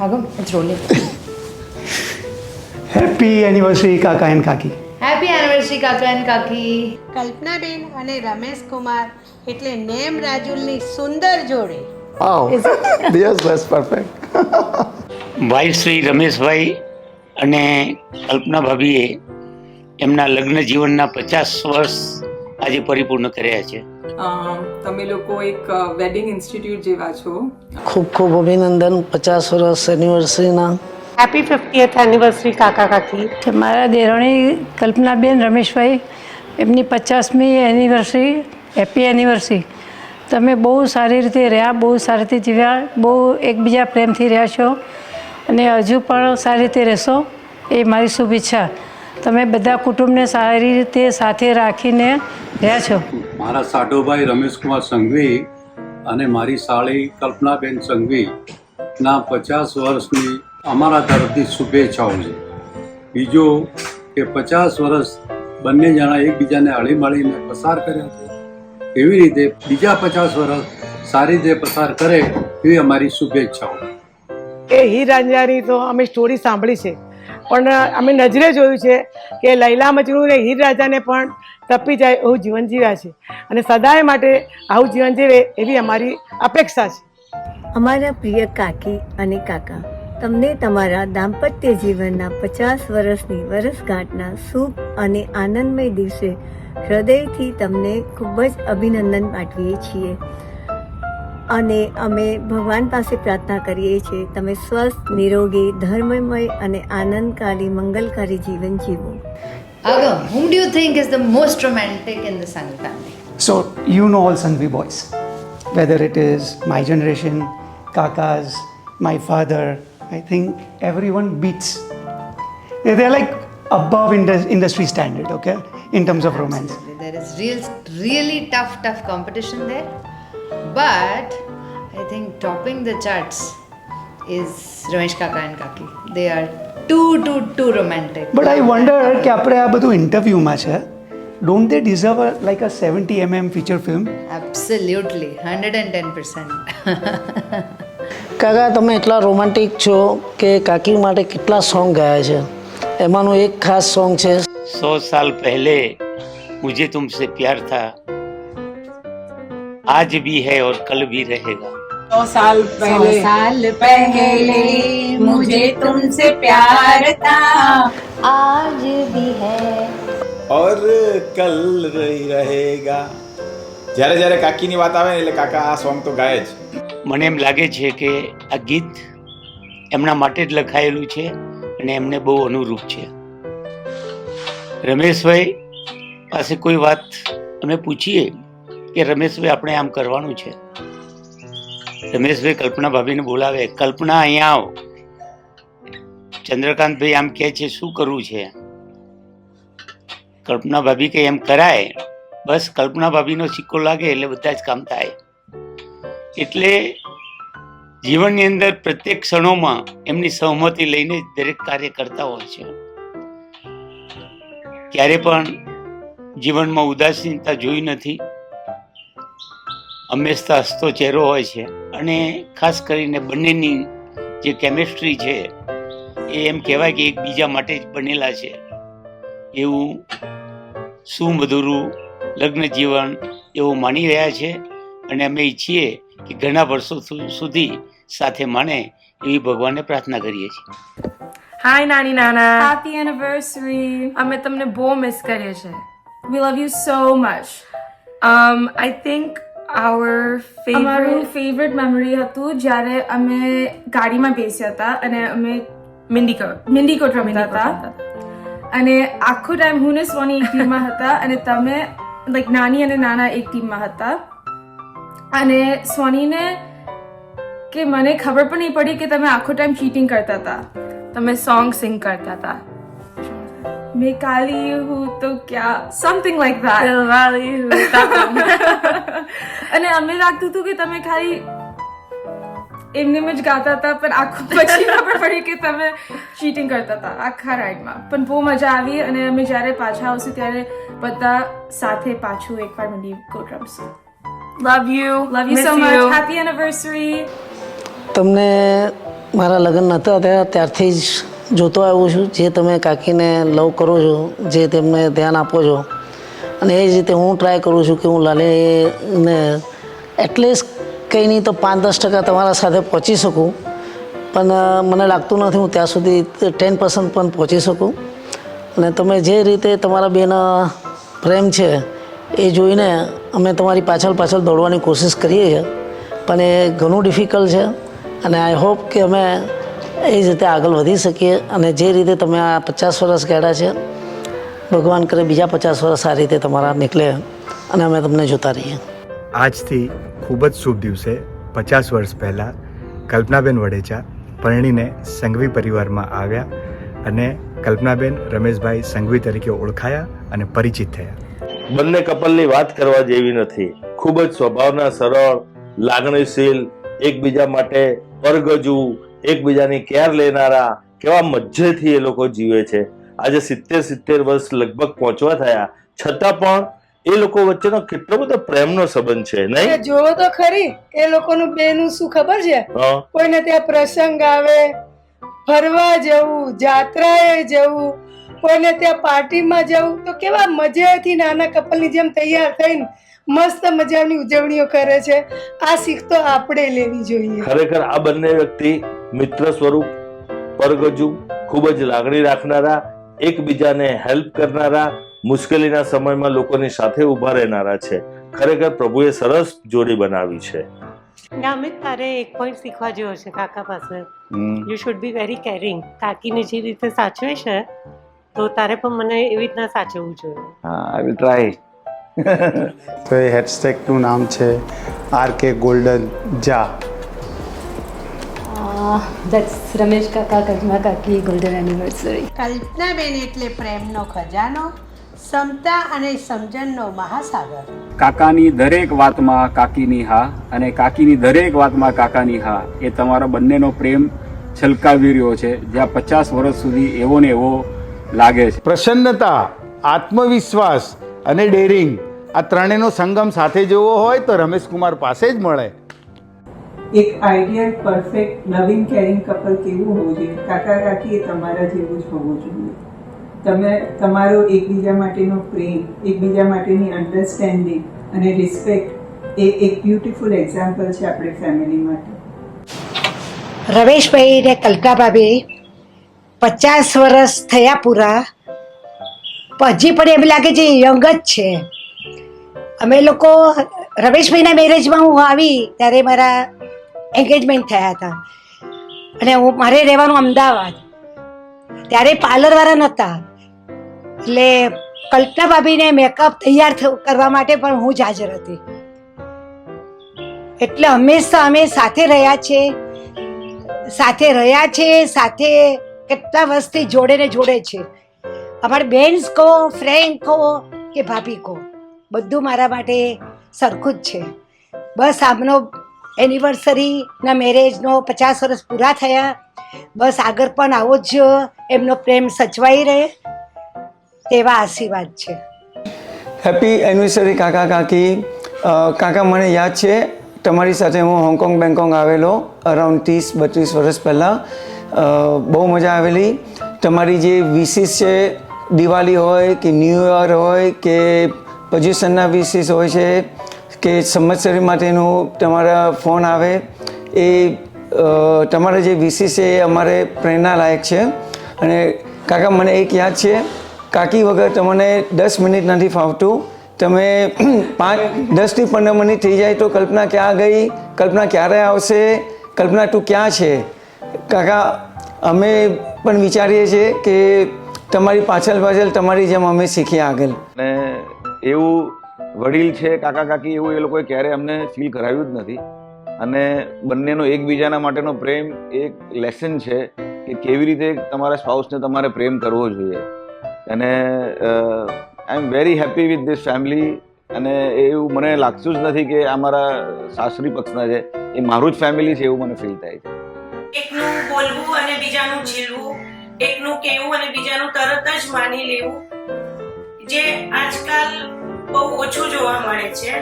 Agam, it's rolling. Happy anniversary કાકા and કાકી. Happy anniversary, Kaka and Kaki. Kalpanaben અને રમેશ કુમાર એટલે નેમ રાજુલની સુંદર જોડી. Wow. Yes, that's perfect. ભાઈ શ્રી રમેશભાઈ અને કલ્પના ભાભીએ એમના લગ્ન જીવનના 50 વર્ષ આજે પરિપૂર્ણ કર્યા છે. તમે લોકો એક વેડિંગ ઇન્સ્ટિટ્યૂટ જેવા છો. ખૂબ ખૂબ અભિનંદન 50 વર્ષ એનિવર્સરીના. હેપી 50th એનિવર્સરી કાકા કાકી. મારા દેરાણી કલ્પનાબેન રમેશભાઈ એમની 50મી એનિવર્સરી, હેપી એનિવર્સરી. તમે બહુ સારી રીતે રહ્યા, બહુ સારી રીતે જીવ્યા, બહુ એકબીજા પ્રેમથી રહ્યા છો અને હજુ પણ સારી રીતે રહેશો એ મારી શુભેચ્છા. તમે બધા કુટુંબને સારી રીતે સાથે રાખીને રહ્યા છો. મારા સાઢોભાઈ રમેશકુમાર સંઘવી અને મારી સાળી કલ્પનાબેન સંઘવીના 50 વર્ષની અમારા તરફથી શુભેચ્છાઓ છે. બીજું કે 50 વર્ષ બંને જણા એકબીજાને હળીમળીને પસાર કર્યા છે, એવી રીતે બીજા 50 વર્ષ સારી રીતે પસાર કરે એવી અમારી શુભેચ્છાઓ. એ હીર રાંઝાની તો અમે સ્ટોરી સાંભળી છે, પણ અમે નજરે જોયું છે કે લૈલા મજનુ ને હીર રાજાને પણ તપી જાય એવું જીવન જીવ્યા છે અને સદાય માટે આવું જીવન જીવે એવી અમારી અપેક્ષા છે. અમારા પ્રિય કાકી અને કાકા, તમને તમારા દાંપત્ય જીવનના 50 વર્ષની વર્ષગાંઠના શુભ અને આનંદમય દિવસે હૃદયથી તમને ખૂબ જ અભિનંદન પાઠવીએ છીએ અને અમે ભગવાન પાસે પ્રાર્થના કરીએ છીએ તમે સ્વસ્થ, નિરોગી, ધર્મમય અને આનંદકારી, મંગલકારી જીવન જીવો. Agam, whom do you think is the most romantic in the Sangvi family? So you know all Sangvi boys, whether it is my generation, kakas, my father, I think everyone beats. They're like above industry standard, okay, in terms of romance. There is really tough competition there. But I think topping the charts is Ramesh Kaka and Kaki. They are too romantic. But I wonder કે આપણે આ બધું ઇન્ટરવ્યુમાં છે, don't they deserve like a 70 feature film? Absolutely, 110%. કાકા, તમે એટલા romantic છો કે કાકી માટે કેટલા સોંગ ગાયા છે. એમાંનું એક ખાસ સોંગ છે 100 साल पहले मुझे तुमसे प्यार था, आज भी है और कल भी रहेगा. 100 साल पहले મુજે તુમસે પ્યાર થા, आज भी है और कल रहेगा. જ્યારે કાકીની વાત આવે ને એટલે કાકા આ સોંગ તો ગાય જ. મને એમ લાગે છે કે આ ગીત એમના માટે જ લખાયેલું છે અને એમને બહુ અનુરૂપ છે. રમેશભાઈ પાસે કોઈ વાત અમે પૂછીએ કે રમેશભાઈ આપણે આમ કરવાનું છે, રમેશભાઈ કલ્પના ભાભીને બોલાવે, કલ્પના અહીંયા આવો, ચંદ્રકાંતભાઈ આમ કહે છે શું કરવું છે, કલ્પના ભાભી કે એમ કરાય, બસ કલ્પના ભાભીનો સિક્કો લાગે એટલે બધા જ કામ થાય. એટલે જીવનની અંદર પ્રત્યેક ક્ષણોમાં એમની સહમતિ લઈને દરેક કાર્ય કરતા હોય છે. ક્યારે પણ જીવનમાં ઉદાસીનતા જોઈ નથી, હંમેશા હસતો ચહેરો હોય છે અને ખાસ કરીને બંનેની જે કેમિસ્ટ્રી છે એ એમ કહેવાય કે એકબીજા માટે જ બનેલા છે. એવું સુમધુરું લગ્ન જીવન એવું માની રહ્યા છે અને અમે ઈચ્છીએ કે ઘણા વર્ષો સુધી સાથે માણે એવી ભગવાનને પ્રાર્થના કરીએ છીએ. હાય નાની નાના, હેપી એનિવર્સરી. અમે તમને બહુ મિસ કરીએ છીએ. We love you so much. I think અમારું ફેવરેટ મેમરી હતું જ્યારે અમે ગાડીમાં બેસ્યા હતા અને અમે મિન્ડીકોટ રમતા હતા અને આખો ટાઈમ હું ને સ્વની એક ટીમમાં હતા અને તમે લાઈક નાની અને નાના એક ટીમમાં હતા અને સ્વનીને કે મને ખબર પણ નહીં પડી કે તમે આખો ટાઈમ ચીટિંગ કરતા હતા. તમે સોંગ સિંગ કરતા હતા. મેં કાલી હું તો ક્યાં સમથિંગ લાઈક ધેટ. દિલવાલી હું તપન. અને અમને લાગતું હતું કે તમે ખાલી એમને જ ગાતા હતા પણ આખું પછી ખબર પડી કે તમે ચીટિંગ કરતા હતા આખા રાઈડમાં. પણ બહુ મજા આવી અને અમે જ્યારે પાછા આવશું ત્યારે બધા સાથે પાછું એકવાર mendikot રમશું. Love you so much. Happy anniversary. તમને મારા લગ્ન નહોતા થયા ત્યારથી જ જોતો આવ્યો છું, જે તમે કાકીને લવ કરો છો, જે તેમને ધ્યાન આપો છો, અને એ જ રીતે હું ટ્રાય કરું છું કે હું લાલીને એટલીસ્ટ કંઈ નહીં તો 5-10% તમારા સાથે પહોંચી શકું, પણ મને લાગતું નથી હું ત્યાં સુધી 10% પણ પહોંચી શકું. અને તમે જે રીતે તમારા બેનો પ્રેમ છે એ જોઈને અમે તમારી પાછળ દોડવાની કોશિશ કરીએ છીએ, પણ એ ઘણું ડિફિકલ્ટ છે. અને આઈ હોપ કે અમે એ જ રીતે આગળ વધી શકીએ, અને જે રીતે તમે આ 50 વર્ષ કાઢ્યા છે, ભગવાન કરે બીજા 50 વર્ષ આ રીતે તમારા નીકળે અને અમે તમને જોતા રહીએ. આજથી ખૂબ જ શુભ દિવસે 50 વર્ષ પહેલાં કલ્પનાબેન વડેચા પરણીને સંઘવી પરિવારમાં આવ્યા અને કલ્પનાબેન રમેશભાઈ સંઘવી તરીકે ઓળખાયા અને પરિચિત થયા. બંને કપલની વાત કરવા જેવી નથી. ખૂબ જ સ્વભાવના સરળ, લાગણીશીલ, એકબીજા માટે પરગજુ, એકબીજાની કેર લેનારા, કેવા મજ્જેથી એ લોકો જીવે છે. આજે 70 વર્ષ લગભગ પહોંચવા થયા છતાં પણ એ લોકો વચ્ચેનો કેટલો બધો પ્રેમનો સંબંધ છે, નહીં? જોવો તો ખરી એ લોકોનું બેનું શું ખબર છે, કોઈને ત્યાં પ્રસંગ આવે, ફરવા જવું, જાત્રાએ જવું, કોઈને ત્યાં પાર્ટીમાં જવું, તો કેવા મજાથી નાના કપલની જેમ તૈયાર થઈને મસ્ત મજાની ઉજવણીઓ કરે છે. આ શીખ તો આપણે લેવી જોઈએ. ખરેખર આ બંને વ્યક્તિ મિત્ર સ્વરૂપ, પરગજુ, ખૂબ જ લાગણી રાખનારા, એકબીજાને હેલ્પ કરનારા, મુશ્કેલીના સમયમાં લોકોની સાથે ઊભા રહેનારા છે. ખરેખર પ્રભુએ સરસ જોડી બનાવી છે. અમિત, તારે એક પોઈન્ટ શીખવા જેવો છે કાકા પાસે. You should be very caring. કાકીને જે રીતે સાચવે છે તો તારે પણ મને એવી રીતના સાચવવું જોઈએ. હા, આઈ વિલ ટ્રાય. તો એ હેશટેગનું નામ છે RK ગોલ્ડન જા. That's રમેશ કાકા, કલ્પના કાકી, golden anniversary. કલ્પનાબેન એટલે પ્રેમનો ખજાનો, ક્ષમતા અને સમજણનો મહાસાગર. કાકાની દરેક વાતમાં કાકીની હા અને કાકીની દરેક વાતમાં કાકાની હા, એ તમારા બંનેનો પ્રેમ છલકાવી રહ્યો છે, જ્યાં 50 વર્ષ સુધી એવો ને એવો લાગે છે. પ્રસન્નતા, આત્મવિશ્વાસ અને ડેરિંગ, આ ત્રણેયનો સંગમ સાથે જોવો હોય તો રમેશકુમાર પાસે જ મળે. એક આઈડિયલ પરફેક્ટ લવિંગ કેરિંગ કપલ કેવું હોવું જોઈએ? કાકા કાકી એ તમારા જેવું જ હોવું જોઈએ. તમે તમારો એકબીજા માટેનો પ્રેમ, એકબીજા માટેની અન્ડરસ્ટેન્ડિંગ અને રિસ્પેક્ટ એ એક બ્યુટીફુલ એક્ઝામ્પલ છે આપણી ફેમિલી માટે. રમેશભાઈ ને કલ્પનાભાભી 50 વર્ષ થયા પૂરા, હજી પણ એમ લાગે છે યંગ જ છે. અમે લોકો રમેશભાઈના મેરેજમાં હું આવી ત્યારે મારા એન્ગેજમેન્ટ થયા હતા અને મારે રહેવાનું અમદાવાદ. ત્યારે પાર્લરવાળા નહોતા, એટલે કલ્પના ભાભીને મેકઅપ તૈયાર કરવા માટે પણ હું જ હાજર હતી. એટલે હંમેશા અમે સાથે રહ્યા છે, સાથે કેટલા વર્ષથી જોડે ને જોડે છે. અમારા બેન્સ કહો, ફ્રેન્ડ કહો કે ભાભી કહો, બધું મારા માટે સરખું જ છે. બસ આમનો એનિવર્સરીના મેરેજનો 50 વર્ષ પૂરા થયા. બસ આગળ પણ આવો જ એમનો પ્રેમ સચવાઈ રહે તેવા આશીર્વાદ છે. હેપી એનિવર્સરી કાકા કાકી. કાકા, મને યાદ છે તમારી સાથે હું હોંગકોંગ બેંગકોંગ આવેલો અરાઉન્ડ 30-32 વર્ષ પહેલાં. બહુ મજા આવેલી. તમારી જે વિશિસ છે, દિવાળી હોય કે ન્યૂ યર હોય કે પોઝિશનના વિશિસ હોય છે કે સંવત્સરી માટેનું તમારા ફોન આવે, એ તમારા જે વિશિસ છે એ અમારે પ્રેરણાલાયક છે. અને કાકા, મને એક યાદ છે, કાકી વગર તમને 10 મિનિટ નથી ફાવતું. તમે 10થી 15 મિનિટ થઈ જાય તો કલ્પના ક્યાં ગઈ, કલ્પના ક્યારે આવશે, કલ્પના તું ક્યાં છે? કાકા, અમે પણ વિચારીએ છીએ કે તમારી પાછળ તમારી જેમ અમે શીખીએ આગળ. અને એવું વડીલ છે કાકા કાકી, એવું એ લોકોએ ક્યારેય અમને ફીલ કરાવ્યું જ નથી. અને બંનેનો એકબીજાના માટેનો પ્રેમ એક લેસન છે કે કેવી રીતે તમારા સ્પાઉસને તમારે પ્રેમ કરવો જોઈએ. અને I am very happy with this family. અને એવું મને લાગતું જ નથી કે આ મારા સાસરી પક્ષના છે, એ મારું જ ફેમિલી છે એવું મને ફીલ થાય છે. એકનું બોલવું અને બીજાનું ઝીલવું, એકનું કહેવું અને બીજાનું તરત જ માની લેવું, જે આજકાલ બહુ ઓછું જોવા મળે છે.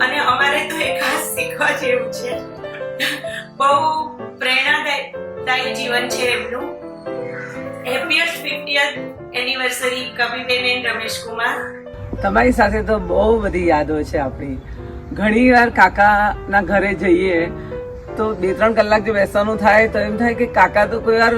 અને અમારે તો એ ખાસ શીખવા જેવું છે. બહુ પ્રેરણાદાયક દીર્ઘાયુ જીવન છે એમનું. Happiest 50th anniversary Kapiben and Ramesh Kumar. તમારી સાથે તો બહુ બધી યાદો છે આપણી. ઘણી વાર કાકાના ઘરે જઈએ તો 2-3 કલાક જો બેસવાનું થાય તો એમ થાય કે કાકા તો કોઈ વાર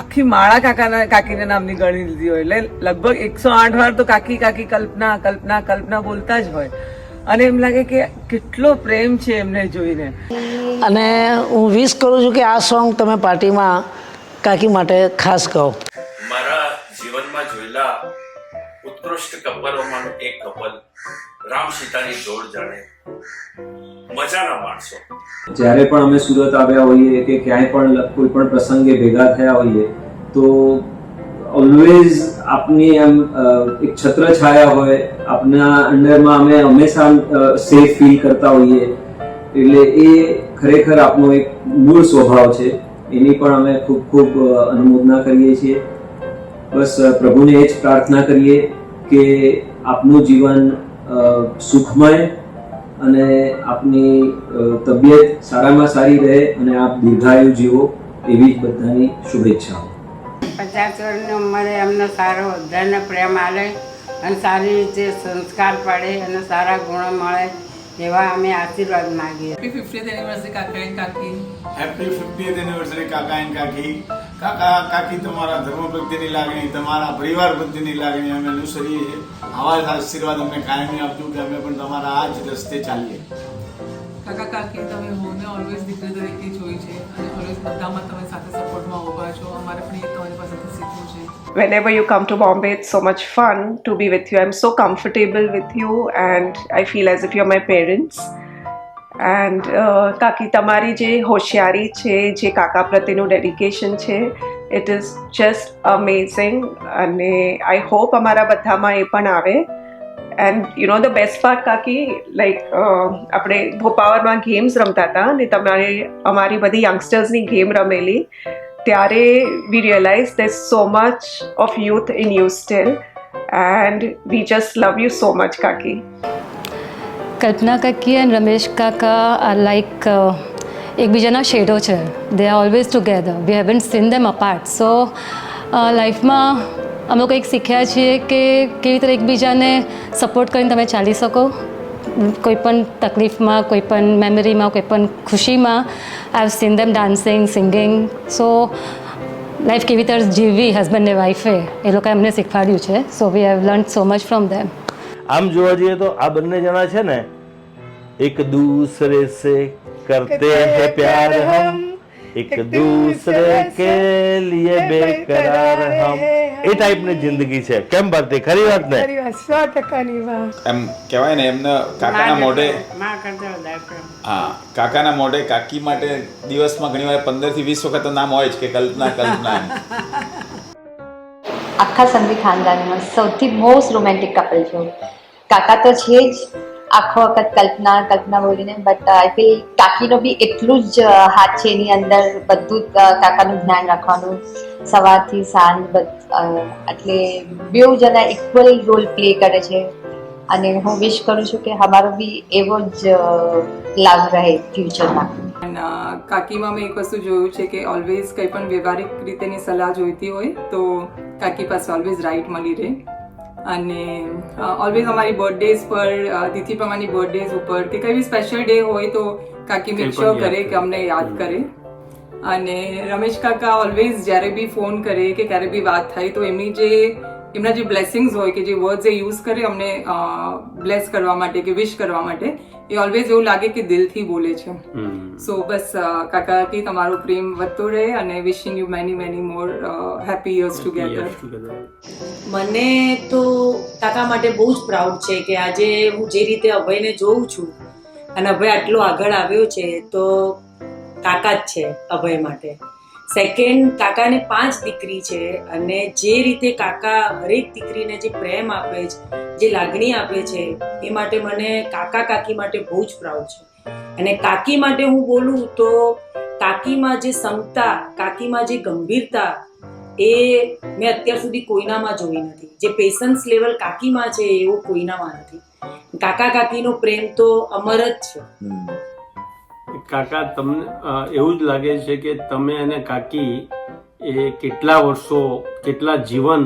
આખી માળા કાકીને નામની ગણી લીધી હોય, એટલે લગભગ 108 વાર તો કાકી કાકી કલ્પના કલ્પના કલ્પના બોલતા જ હોય. અને એમ લાગે કે કેટલો પ્રેમ છે એમને જોઈને. અને હું વિશ કરું છું કે આ સોંગ તમે પાર્ટીમાં કાકી માટે ખાસ કહો. મારા જીવનમાં જોયેલા ઉત્કૃષ્ટ કપલોમાંનું એક કપલ રામ સીતાની જોડ જાણે મજાના માણસો. જ્યારે પણ અમે સુરત આવ્યા હોઈએ કે ક્યાંય પણ કોઈ પણ પ્રસંગે ભેગા થયા હોઈએ તો ઓલવેઝ આપની એમ એક છત્ર છાયા હોય, આપના અંડરમાં અમે હંમેશા સેફ ફીલ કરતા હોઈએ. એટલે એ ખરેખર આપનો એક મૂળ સ્વભાવ છે, એની પણ અમે ખૂબ ખૂબ અનુમોદના કરીએ છીએ. બસ પ્રભુને એ જ પ્રાર્થના કરીએ કે આપનું જીવન સુખમય અને આપની તબિયત સારામાં સારી રહે અને આપ દીર્ઘાયુ જીવો, એવી જ બધાની શુભેચ્છાઓ. 50 વર્ષની ઉંમરે અમને સારો બધાને પ્રેમ આલે અને સારી રીતે સંસ્કાર પડે અને સારા ગુણો મળે એવા અમે આશીર્વાદ માગીએ. હેપી 50th એનિવર્સરી કાકા એન્ડ કાકી. હેપી 50th એનિવર્સરી કાકા એન્ડ કાકી. કાકા કાકી તમારા ધર્મ પ્રત્યેની લાગણી, તમારા પરિવાર પ્રત્યેની લાગણી અમે અનુસરીએ છીએ. આવા જ આશીર્વાદ અમને કાયમી આપજો કે અમે પણ તમારા આ જ રસ્તે ચાલીએ. કાકા કાકી તમે મને ઓલવેઝ દીકરી તરીકે જોઈ છે અને ઓલવેઝ બધામાં તમે સાથે સપોર્ટમાં ઊભા છો. અમારે પણ એ તમારી પાસેથી શીખવું છે. Whenever you come to Bombay, it's so much fun to be with you. I'm so comfortable with you and I feel as if you're my parents. And કાકી તમારી જે હોશિયારી છે, જે કાકા પ્રત્યેનું ડેડિકેશન છે, ઇટ ઇઝ જસ્ટ અમેઝિંગ. અને આઈ હોપ અમારા બધામાં એ પણ આવે. And you know the best part કાકી, લાઈક આપણે ભોપાવરમાં ગેમ્સ રમતા હતા અને તમારે અમારી બધી યંગસ્ટર્સની ગેમ રમેલી, ત્યારે we realize there so much of youth in you still and we just love you so much કાકી. કલ્પના કાકી એન્ડ રમેશ કાકા આર લાઈક એકબીજાના શેડો છે. They are always together. We haven't seen them apart. So લાઈફમાં અમે કંઈક શીખ્યા છીએ કે કેવી રીતે એકબીજાને સપોર્ટ કરીને તમે ચાલી શકો કોઈ પણ તકલીફમાં, કોઈ પણ મેમરીમાં, કોઈ પણ ખુશીમાં. I have seen them dancing, singing. So life કેવી રીતે જીવવી હસબન્ડ ને વાઈફે એ લોકોએ અમને શીખવાડ્યું છે. So we have learn so much from them. આમ જોવા જઈએ તો આ બંને જણા છે ને, એક દૂસરે સે કરતે હૈ પ્યાર હમ, એક દૂસરે કે લીએ બેકરાર હમ, એ ટાઈપની જિંદગી છે. કેમ ભક્તિ? ખરી વાત ને? 100%ની વાત. એમ કહેવાય ને, એમને કાકાના મોઢે કાકાના મોઢે કાકી માટે દિવસમાં ઘણીવાર 15 થી 20 વખત નામ હોય જ કે કલ્પના કલ્પના. આખા સંઘવી ખાનદાનમાં સૌથી મોસ્ટ રોમેન્ટિક કપલ છો. કાકા તો છે જ, આખો વખત કલ્પના કલ્પના બોલીને, બટ આઈ ફીલ કાકીનો બી એટલું જ હાથ છે એની અંદર. બધું જ કાકાનું ધ્યાન રાખવાનું સવારથી સાંજ. એટલે બેઉ જણા ઇક્વલ રોલ પ્લે કરે છે અને હું વિશ કરું છું કે અમારો બી એવો જ લાભ રહે ફ્યુચરમાં. કાકીમાં મેં એક વસ્તુ જોયું છે કે ઓલવેઝ કંઈ પણ વ્યવહારિક રીતેની સલાહ જોઈતી હોય તો કાકી પાસે ઓલવેઝ રાઈટ મળી રહે. અને ઓલવેઝ અમારી બર્થડેઝ પર, તિથિ પ્રમાણની બર્થડેઝ ઉપર કે કંઈ બી સ્પેશિયલ ડે હોય તો કાકી મેક શ્યોર કરે કે અમને યાદ કરે. અને રમેશ કાકા ઓલવેઝ જ્યારે બી ફોન કરે કે ક્યારે બી વાત થાય તો એમના જે બ્લેસિંગ્સ હોય કે જે વર્ડ્સ એ યુઝ કરે અમને બ્લેસ કરવા માટે કે વિશ કરવા માટે, એ ઓલવેઝ એવું લાગે કે દિલથી બોલે છે. સો બસ કાકા કે તમારો પ્રેમ વધતો રહે અને wishing you many many more happy years together. મને તો કાકા માટે બહુ જ પ્રાઉડ છે કે આજે હું જે રીતે અભયને જોઉં છું અને અભય આટલો આગળ આવ્યો છે તો કાકા જ છે અભય માટે. સેકન્ડ, કાકાને 5 દીકરી છે અને જે રીતે કાકા હરેક દીકરીને જે પ્રેમ આપે છે, જે લાગણી આપે છે, એ માટે મને કાકા કાકી માટે બહુ જ પ્રાઉડ છે. અને કાકી માટે હું બોલું તો કાકીમાં જે ક્ષમતા, કાકીમાં જે ગંભીરતા, એ મેં અત્યાર સુધી કોઈનામાં જોઈ નથી. જે પેશન્સ લેવલ કાકીમાં છે એવું કોઈનામાં નથી. કાકા કાકીનો પ્રેમ તો અમર જ છે. કાકા તમને એવું જ લાગે છે કે તમે અને કાકી એ કેટલા વર્ષો, કેટલા જીવન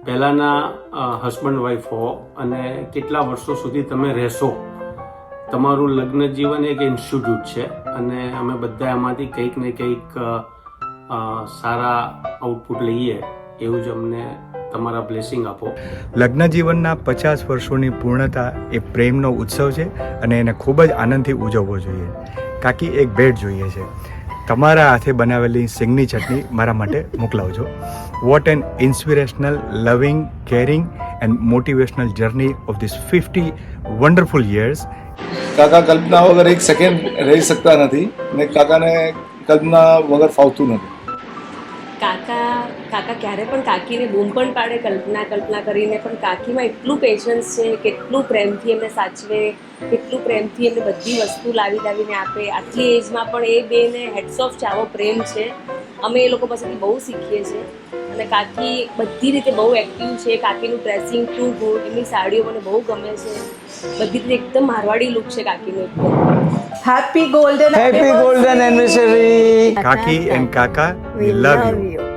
પહેલાંના હસબન્ડ વાઈફ હો અને કેટલા વર્ષો સુધી તમે રહેશો. તમારું લગ્ન જીવન એક ઇન્સ્ટિટ્યૂટ છે અને અમે બધા એમાંથી કંઈક ને કંઈક સારા આઉટપુટ લઈએ એવું જ અમને તમારા બ્લેસિંગ આપો. લગ્ન જીવનના 50 વર્ષોની પૂર્ણતા એ પ્રેમનો ઉત્સવ છે અને એને ખૂબ જ આનંદથી ઉજવવો જોઈએ. કાકી, એક ભેટ જોઈએ છે. તમારા હાથે બનાવેલી સિંગની ચટણી મારા માટે મોકલાવજો. What an inspirational, loving, caring and motivational journey of this 50 wonderful years. કાકા કલ્પના વગર એક સેકન્ડ રહી શકતા નથી ને કાકાને કલ્પના વગર ફાવતું નથી. કાકા ક્યારે પણ કાકીને બૂમ પણ પાડે કલ્પના કલ્પના કરીને, પણ કાકીમાં એટલું પેશન્સ છે, કેટલું પ્રેમથી એમને સાચવે, કેટલું પ્રેમથી એમને બધી વસ્તુ લાવીને આપે. આટલી એજમાં પણ એ બેને હેડ્સ ઓફ છે, આવો પ્રેમ છે. અમે એ લોકો પાસેથી બહુ શીખીએ છીએ અને કાકી બધી રીતે બહુ એક્ટિવ છે. કાકીનું ડ્રેસિંગ ટુ ગુડ, એમની સાડીઓ મને બહુ ગમે છે. બધી રીતે એકદમ મારવાડી લુક છે કાકીનો એકદમ. હેપી ગોલ્ડન એનિવર્સરી કાકી એન્ડ કાકા, we love you.